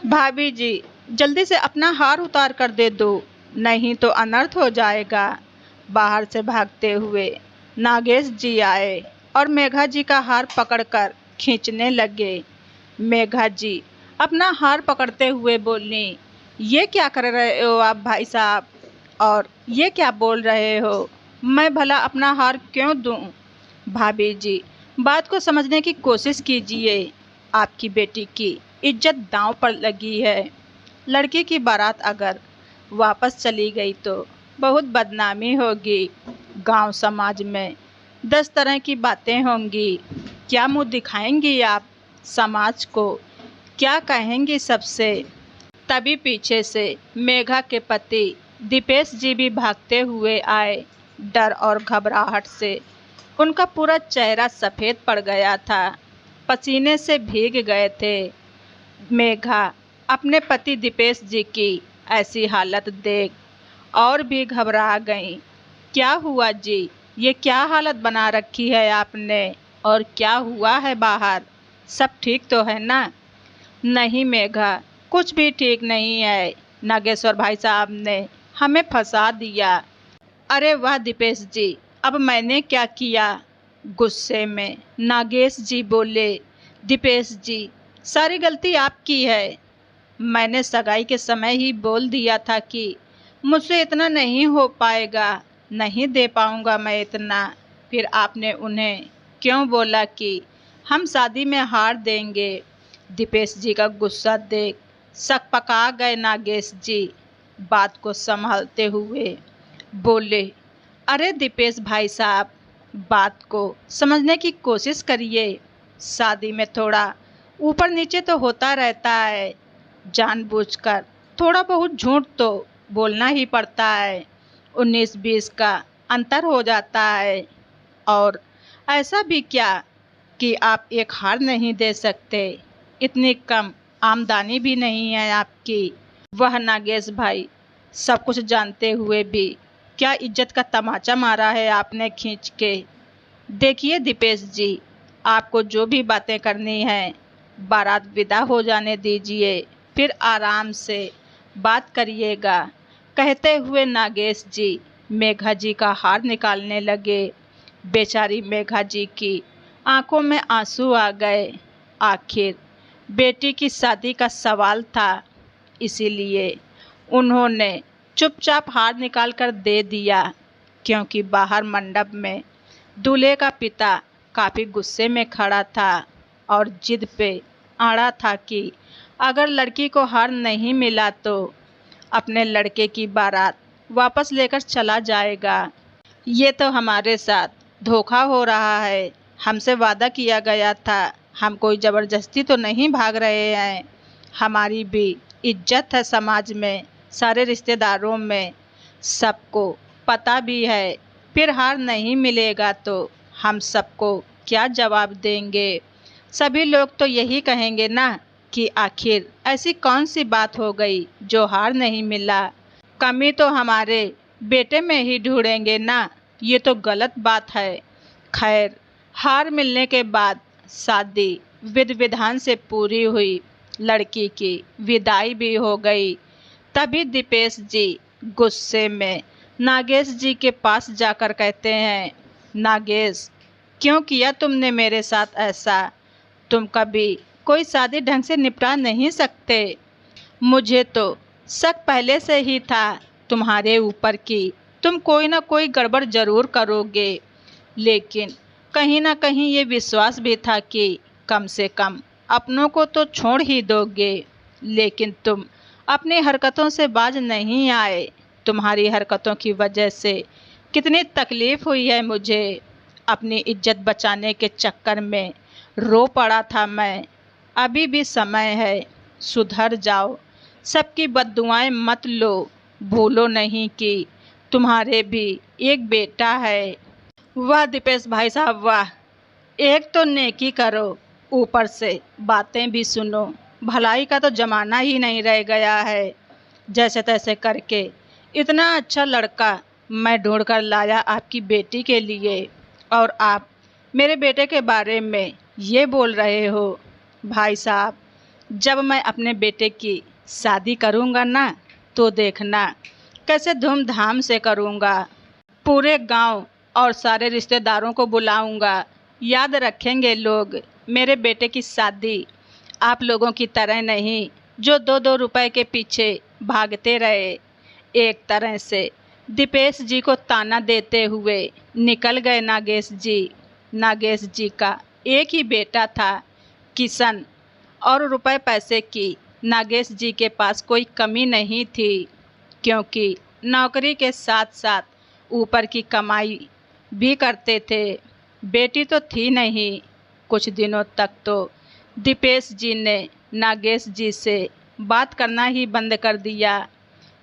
भाभी जी, जल्दी से अपना हार उतार कर दे दो, नहीं तो अनर्थ हो जाएगा। बाहर से भागते हुए नागेश जी आए और मेघा जी का हार पकड़कर खींचने लगे। मेघा जी अपना हार पकड़ते हुए बोली, ये क्या कर रहे हो आप भाई साहब, और ये क्या बोल रहे हो? मैं भला अपना हार क्यों दूं? भाभी जी, बात को समझने की कोशिश कीजिए। आपकी बेटी की इज्जत दांव पर लगी है। लड़की की बारात अगर वापस चली गई तो बहुत बदनामी होगी। गांव समाज में 10 तरह की बातें होंगी। क्या मुंह दिखाएंगी आप समाज को? क्या कहेंगी सबसे? तभी पीछे से मेघा के पति दीपेश जी भी भागते हुए आए। डर और घबराहट से उनका पूरा चेहरा सफ़ेद पड़ गया था, पसीने से भीग गए थे। मेघा अपने पति दीपेश जी की ऐसी हालत देख और भी घबरा गईं। क्या हुआ जी? ये क्या हालत बना रखी है आपने? और क्या हुआ है बाहर? सब ठीक तो है ना? नहीं मेघा, कुछ भी ठीक नहीं है। नागेश्वर भाई साहब ने हमें फंसा दिया। अरे वाह दीपेश जी, अब मैंने क्या किया? गुस्से में नागेश जी बोले। दीपेश जी, सारी गलती आपकी है। मैंने सगाई के समय ही बोल दिया था कि मुझसे इतना नहीं हो पाएगा, नहीं दे पाऊंगा मैं इतना। फिर आपने उन्हें क्यों बोला कि हम शादी में हार देंगे? दीपेश जी का गुस्सा देख सकपका गए नागेश जी। बात को संभालते हुए बोले, अरे दीपेश भाई साहब, बात को समझने की कोशिश करिए। शादी में थोड़ा ऊपर नीचे तो होता रहता है। जानबूझकर थोड़ा बहुत झूठ तो बोलना ही पड़ता है। 19-20 का अंतर हो जाता है। और ऐसा भी क्या कि आप एक हार नहीं दे सकते? इतनी कम आमदनी भी नहीं है आपकी। वह नागेश भाई, सब कुछ जानते हुए भी क्या इज्जत का तमाचा मारा है आपने खींच के। देखिए दीपेश जी, आपको जो भी बातें करनी है, बारात विदा हो जाने दीजिए, फिर आराम से बात करिएगा। कहते हुए नागेश जी मेघा जी का हार निकालने लगे। बेचारी मेघा जी की आंखों में आंसू आ गए। आखिर बेटी की शादी का सवाल था, इसीलिए उन्होंने चुपचाप हार निकाल कर दे दिया। क्योंकि बाहर मंडप में दूल्हे का पिता काफ़ी गुस्से में खड़ा था और जिद पे अड़ा था कि अगर लड़की को हार नहीं मिला तो अपने लड़के की बारात वापस लेकर चला जाएगा। ये तो हमारे साथ धोखा हो रहा है। हमसे वादा किया गया था, हम कोई ज़बरदस्ती तो नहीं भाग रहे हैं। हमारी भी इज्जत है समाज में, सारे रिश्तेदारों में, सबको पता भी है। फिर हार नहीं मिलेगा तो हम सबको क्या जवाब देंगे? सभी लोग तो यही कहेंगे ना कि आखिर ऐसी कौन सी बात हो गई जो हार नहीं मिला। कमी तो हमारे बेटे में ही ढूंढेंगे ना। ये तो गलत बात है। खैर, हार मिलने के बाद शादी विधि विधान से पूरी हुई। लड़की की विदाई भी हो गई। तभी दीपेश जी गुस्से में नागेश जी के पास जाकर कहते हैं, नागेश, क्यों किया तुमने मेरे साथ ऐसा? तुम कभी कोई शादी ढंग से निपटा नहीं सकते। मुझे तो शक पहले से ही था तुम्हारे ऊपर कि तुम कोई ना कोई गड़बड़ जरूर करोगे। लेकिन कहीं ना कहीं ये विश्वास भी था कि कम से कम अपनों को तो छोड़ ही दोगे। लेकिन तुम अपनी हरकतों से बाज नहीं आए। तुम्हारी हरकतों की वजह से कितनी तकलीफ हुई है मुझे। अपनी इज्जत बचाने के चक्कर में रो पड़ा था मैं। अभी भी समय है, सुधर जाओ। सबकी बद्दुआएं मत लो। भूलो नहीं कि तुम्हारे भी एक बेटा है। वाह दीपेश भाई साहब वाह, एक तो नेकी करो, ऊपर से बातें भी सुनो। भलाई का तो जमाना ही नहीं रह गया है। जैसे तैसे करके इतना अच्छा लड़का मैं ढूंढ कर लाया आपकी बेटी के लिए, और आप मेरे बेटे के बारे में ये बोल रहे हो? भाई साहब, जब मैं अपने बेटे की शादी करूँगा ना, तो देखना कैसे धूमधाम से करूँगा। पूरे गांव और सारे रिश्तेदारों को बुलाऊंगा। याद रखेंगे लोग मेरे बेटे की शादी। आप लोगों की तरह नहीं जो 2-2 रुपए के पीछे भागते रहे। एक तरह से दीपेश जी को ताना देते हुए निकल गए नागेश जी। नागेश जी का एक ही बेटा था, किशन, और रुपए पैसे की नागेश जी के पास कोई कमी नहीं थी, क्योंकि नौकरी के साथ साथ ऊपर की कमाई भी करते थे। बेटी तो थी नहीं। कुछ दिनों तक तो दीपेश जी ने नागेश जी से बात करना ही बंद कर दिया।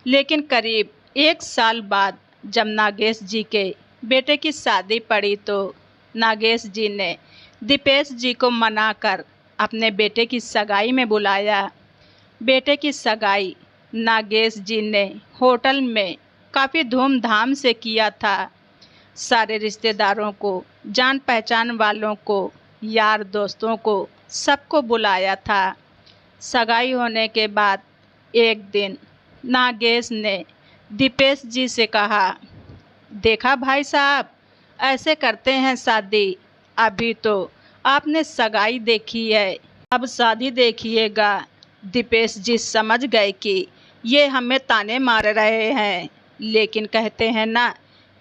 लेकिन करीब 1 साल बाद जब नागेश जी के बेटे की शादी पड़ी, तो नागेश जी ने दीपेश जी को मनाकर अपने बेटे की सगाई में बुलाया। बेटे की सगाई नागेश जी ने होटल में काफ़ी धूमधाम से किया था। सारे रिश्तेदारों को, जान पहचान वालों को, यार दोस्तों को, सबको बुलाया था। सगाई होने के बाद एक दिन नागेश ने दीपेश जी से कहा, देखा भाई साहब, ऐसे करते हैं शादी। अभी तो आपने सगाई देखी है, अब शादी देखिएगा। दीपेश जी समझ गए कि ये हमें ताने मार रहे हैं, लेकिन कहते हैं ना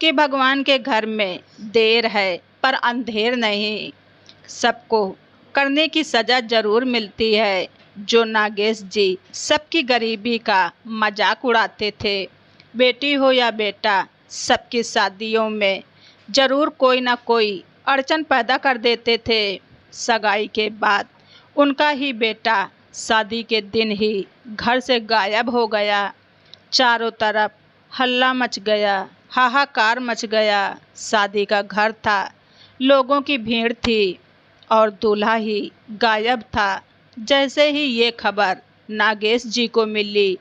कि भगवान के घर में देर है पर अंधेर नहीं। सबको करने की सज़ा ज़रूर मिलती है। जो नागेश जी सबकी गरीबी का मजाक उड़ाते थे, बेटी हो या बेटा, सबकी शादियों में ज़रूर कोई ना कोई अड़चन पैदा कर देते थे। सगाई के बाद उनका ही बेटा शादी के दिन ही घर से गायब हो गया। चारों तरफ हल्ला मच गया, हाहाकार मच गया। शादी का घर था, लोगों की भीड़ थी और दूल्हा ही गायब था। जैसे ही ये खबर नागेश जी को मिली,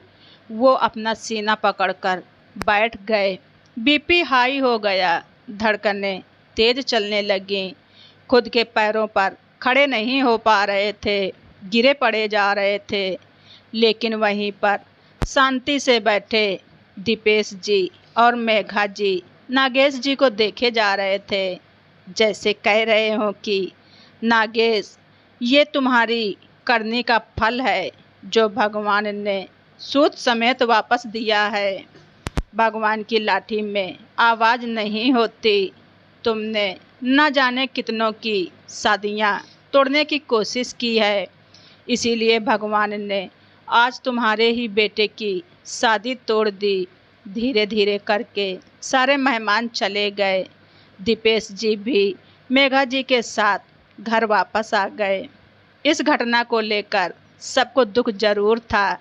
वो अपना सीना पकड़कर बैठ गए। बीपी हाई हो गया, धड़कनें तेज चलने लगीं। खुद के पैरों पर खड़े नहीं हो पा रहे थे, गिरे पड़े जा रहे थे। लेकिन वहीं पर शांति से बैठे दीपेश जी और मेघा जी नागेश जी को देखे जा रहे थे, जैसे कह रहे हों कि नागेश, ये तुम्हारी करनी का फल है जो भगवान ने सूद समेत वापस दिया है। भगवान की लाठी में आवाज़ नहीं होती। तुमने न जाने कितनों की शादियाँ तोड़ने की कोशिश की है, इसीलिए भगवान ने आज तुम्हारे ही बेटे की शादी तोड़ दी। धीरे धीरे करके सारे मेहमान चले गए। दीपेश जी भी मेघा जी के साथ घर वापस आ गए। इस घटना को लेकर सबको दुख जरूर था,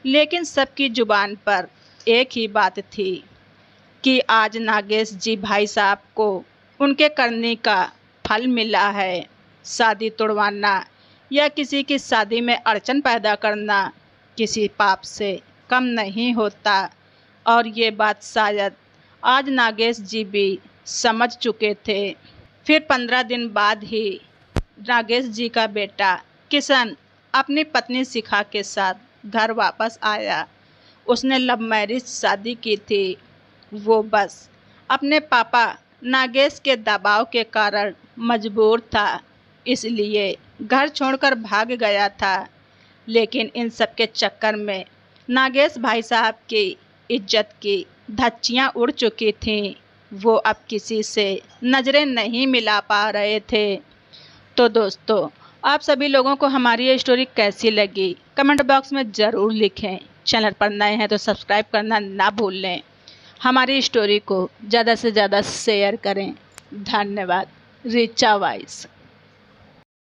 लेकिन सबकी जुबान पर एक ही बात थी कि आज नागेश जी भाई साहब को उनके करने का फल मिला है। शादी तोड़वाना या किसी की शादी में अड़चन पैदा करना किसी पाप से कम नहीं होता, और ये बात शायद आज नागेश जी भी समझ चुके थे। फिर 15 दिन बाद ही नागेश जी का बेटा किशन अपनी पत्नी शिखा के साथ घर वापस आया। उसने लव मैरिज शादी की थी। वो बस अपने पापा नागेश के दबाव के कारण मजबूर था, इसलिए घर छोड़कर भाग गया था। लेकिन इन सब के चक्कर में नागेश भाई साहब की इज्जत की धज्जियां उड़ चुकी थीं। वो अब किसी से नज़रें नहीं मिला पा रहे थे। तो दोस्तों, आप सभी लोगों को हमारी ये स्टोरी कैसी लगी कमेंट बॉक्स में ज़रूर लिखें। चैनल पर नए हैं तो सब्सक्राइब करना ना भूलें। हमारी स्टोरी को ज़्यादा से ज़्यादा शेयर करें। धन्यवाद। रिचा वाइस।